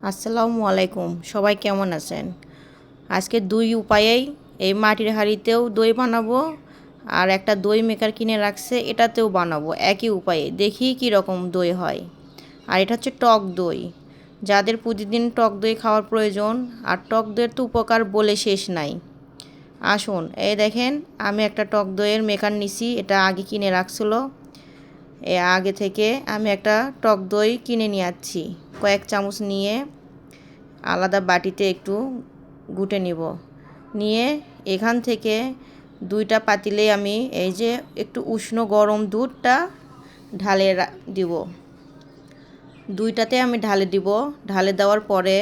আসসালামু আলাইকুম, সবাই কেমন আছেন? আজকে দুই উপায়েই এই মাটির হাঁড়িতেও দই বানাবো, আর একটা দই মেকার কিনে রাখছে এটাতেও বানাবো একই উপায়ে। দেখি কি রকম দই হয়। আর এটা হচ্ছে টক দই। যাদের প্রতিদিন টক দই খাওয়ার প্রয়োজন, আর টক দইয়ের তো উপকার বলে শেষ নাই। আসুন, এই দেখেন আমি একটা টক দইয়ের মেকার নিছি, এটা আগে কিনে রাখছিল। আগে থেকে আমি একটা টক দই কিনে নিয়ে আসছি। কয়েক চামচ নিয়ে আলাদা বাটিতে একটু গুটে নিব। নিয়ে এখান থেকে দুইটা পাতিলে আমি এই যে একটু উষ্ণ গরম দুধটা ঢালে দিব। দুইটাতে আমি ঢালে দিব। ঢালে দেওয়ার পরে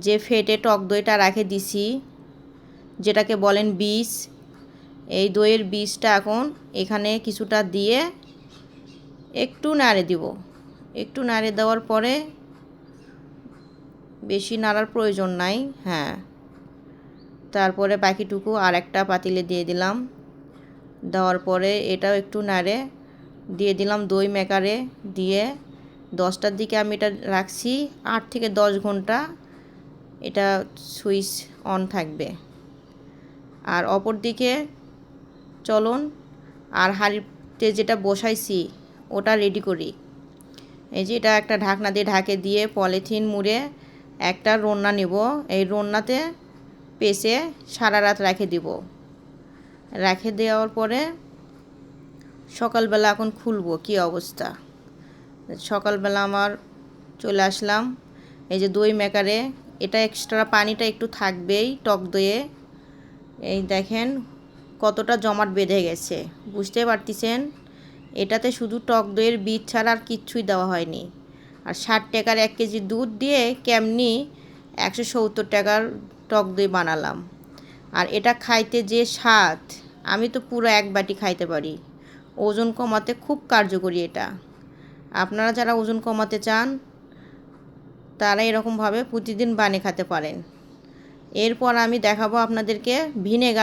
যে ফেটে টক দইটা রেখে দিছি, যেটাকে বলেন বীজ, এই দইয়ের বীজটা এখন এখানে কিছুটা দিয়ে একটু নাড়ে দিব। একটু নাড়ে দেওয়ার পরে, বেশি নাড়ার প্রয়োজন নাই, হ্যাঁ, তারপরে বাকিটুকু আর একটা পাতিলে দিয়ে দিলাম। দেওয়ার পরে এটাও একটু নাড়ে দিয়ে দিলাম দই মেকারে। দিয়ে 10টার দিকে আমি এটা রাখছি। 8 থেকে 10 ঘন্টা এটা সুইচ অন থাকবে। আর অপর দিকে চলুন আর হাঁড়িতে যেটা বসাইছি ওটা রেডি করি। এই যে এটা একটা ঢাকনা দিয়ে ঢাকে দিয়ে পলিথিন মুড়ে একটা রন্না নেব। এই রন্নাতে পেঁচে সারা রাত রেখে দিব। রেখে দেওয়ার পরে সকালবেলা এখন খুলবো কি অবস্থা। সকালবেলা আমার চলে আসলাম এই যে দই মেকারে। এটা এক্সট্রা পানিটা একটু থাকবেই টক দইয়ে। এই দেখেন কতটা জমাট বেঁধে গেছে, বুঝতে পারতেছেন। এটাতে শুধু টক দইয়ের বীজ ছাড়া আর কিচ্ছুই দেওয়া হয়নি। আর 60 টাকার 1 কেজি দুধ দিয়ে কেমনি 170 টাকার টক দই বানালাম। আর এটা খাইতে যে স্বাদ, আমি তো পুরো এক বাটি খাইতে পারি। ওজন কমাতে খুব কার্যকরী এটা। আপনারা যারা ওজন কমাতে চান তারা এরকমভাবে প্রতিদিন বানিয়ে খেতে পারেন। এরপর আমি দেখাবো আপনাদেরকে ভিনেগার।